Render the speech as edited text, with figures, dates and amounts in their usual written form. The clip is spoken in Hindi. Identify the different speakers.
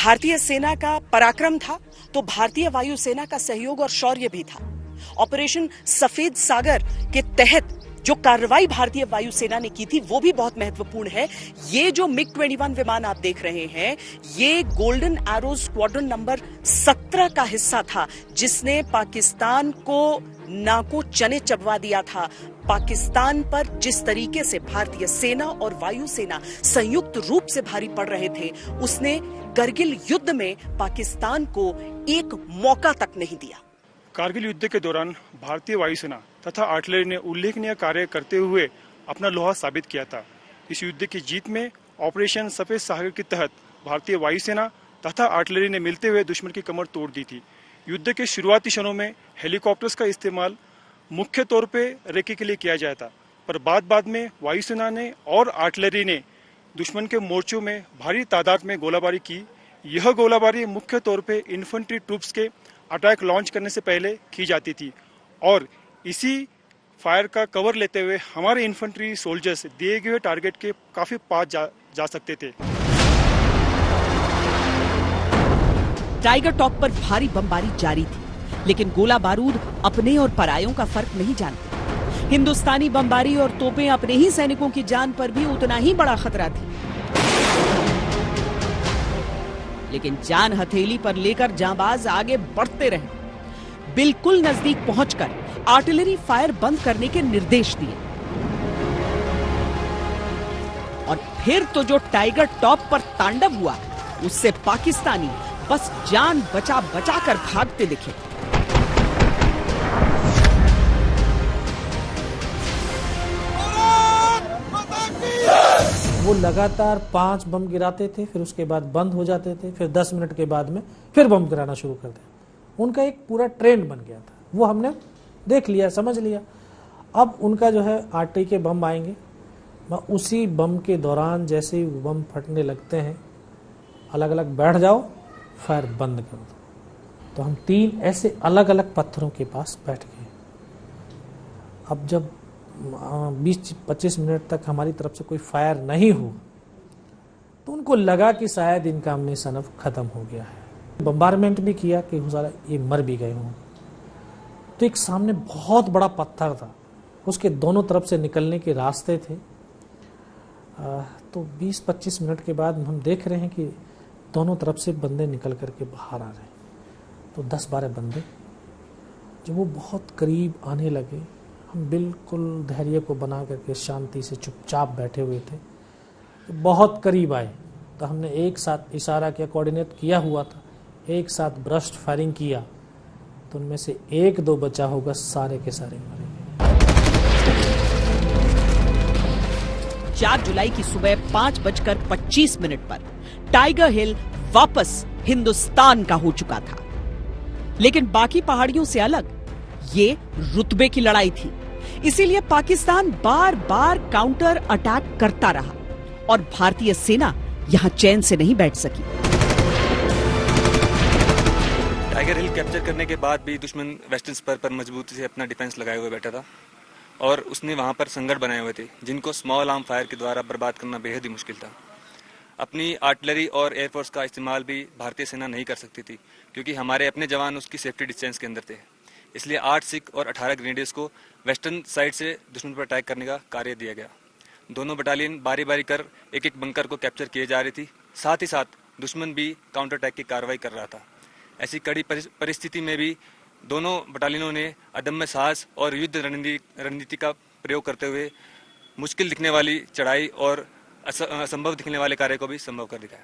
Speaker 1: भारतीय सेना का पराक्रम था तो भारतीय वायुसेना का सहयोग और शौर्य भी था। ऑपरेशन सफेद सागर के तहत जो कार्रवाई भारतीय वायुसेना ने की थी वो भी बहुत महत्वपूर्ण है। ये जो मिग 21 विमान आप देख रहे हैं, ये गोल्डन एरो स्क्वाड्रन नंबर 17 का हिस्सा था, जिसने पाकिस्तान को नाको चने चबवा दिया था। पाकिस्तान पर जिस तरीके से भारतीय सेना और वायुसेना संयुक्त रूप से भारी पड़ रहे थे, उसने करगिल युद्ध में पाकिस्तान को एक मौका तक नहीं दिया।
Speaker 2: कारगिल युद्ध के दौरान भारतीय वायुसेना तथा आर्टिलरी ने उल्लेखनीय कार्य करते हुए अपना लोहा साबित किया था। इस युद्ध की जीत में ऑपरेशन सफेद सागर के तहत भारतीय वायुसेना तथा आर्टिलरी ने मिलते हुए दुश्मन की कमर तोड़ दी थी। युद्ध के शुरुआती क्षणों में हेलीकॉप्टर्स का इस्तेमाल मुख्य तौर पे रेकी के लिए किया जाता था, पर बाद में वायुसेना ने और आर्टिलरी ने दुश्मन के मोर्चों में भारी तादाद में गोलाबारी की। यह गोलाबारी मुख्य तौर पे इन्फेंट्री ट्रूप्स के अटैक लॉन्च करने से पहले की जाती थी और इसी फायर का कवर लेते हुए हमारे इन्फेंट्री सोल्जर्स दिए गए टारगेट के काफी पास जा सकते थे।
Speaker 1: टाइगर टॉप पर भारी बमबारी जारी थी, लेकिन गोला बारूद अपने और परायों का फर्क नहीं जानते। हिंदुस्तानी बमबारी और तोपें अपने ही सैनिकों की जान पर भी उतना ही बड़ा खतरा थी, लेकिन जान हथेली पर लेकर जांबाज आगे बढ़ते रहे। बिल्कुल नजदीक पहुंचकर आर्टिलरी फायर बंद करने के निर्देश दिए और फिर तो जो टाइगर टॉप पर तांडव हुआ, उससे पाकिस्तानी बस जान बचा बचा कर भागते दिखे।
Speaker 3: वो लगातार 5 बम गिराते थे, फिर उसके बाद बंद हो जाते थे, फिर 10 मिनट के बाद में फिर बम गिराना शुरू कर दिया। उनका एक पूरा ट्रेंड बन गया था, वो हमने देख लिया, समझ लिया। अब उनका जो है आर्टिलरी के बम आएंगे, उसी बम के दौरान जैसे ही बम फटने लगते हैं, अलग अलग बैठ जाओ, फायर बंद कर दो। तो हम 3 ऐसे अलग अलग पत्थरों के पास बैठ गए। अब जब 20-25 मिनट तक हमारी तरफ से कोई फायर नहीं हो तो उनको लगा कि शायद इनका अम्नेशन अब खत्म हो गया है। बम्बारमेंट भी किया कि हो सकता है ये मर भी गए हों। तो एक सामने बहुत बड़ा पत्थर था, उसके दोनों तरफ से निकलने के रास्ते थे। तो 20-25 मिनट के बाद हम देख रहे हैं कि दोनों तरफ से बंदे निकल करके बाहर आ रहे हैं। तो 10-12 बंदे जब वो बहुत करीब आने लगे, हम बिल्कुल धैर्य को बना करके शांति से चुपचाप बैठे हुए थे। तो बहुत करीब आए तो हमने एक साथ इशारा किया, कोऑर्डिनेट किया हुआ था, एक साथ ब्रस्ट फायरिंग किया। तो उनमें से 1-2 बचा होगा, सारे के सारे मरे।
Speaker 1: 4 जुलाई की सुबह 5:25 पर टाइगर हिल वापस हिंदुस्तान का हो चुका था, लेकिन बाकी पहाड़ियों से अलग ये रुतबे की लड़ाई थी। इसीलिए पाकिस्तान बार बार काउंटर अटैक करता रहा और भारतीय सेना यहां चैन से नहीं बैठ सकी।
Speaker 4: टाइगर हिल कैप्चर करने के बाद भी दुश्मन वेस्टर्न स्पर पर मजबूती से अपना डिफेंस लगाए हुए बैठा था और उसने वहां पर संगठ बनाए हुए थे, जिनको स्मॉल आर्म फायर के द्वारा बर्बाद करना बेहद ही मुश्किल था। अपनी आर्टिलरी और एयरफोर्स का इस्तेमाल भी भारतीय सेना नहीं कर सकती थी, क्योंकि हमारे अपने जवान उसकी सेफ्टी डिस्टेंस के अंदर थे। इसलिए 8 सिख और 18 ग्रेनेडियर्स को वेस्टर्न साइड से दुश्मन पर अटैक करने का कार्य दिया गया। दोनों बटालियन बारी बारी कर एक बंकर को कैप्चर किए जा रही थी, साथ ही साथ दुश्मन भी काउंटर अटैक की कार्रवाई कर रहा था। ऐसी कड़ी परिस्थिति में भी दोनों बटालियनों ने अदम्य साहस और युद्ध रणनीति का प्रयोग करते हुए मुश्किल दिखने वाली चढ़ाई और असंभव दिखने वाले कार्य को भी संभव कर दिखाया।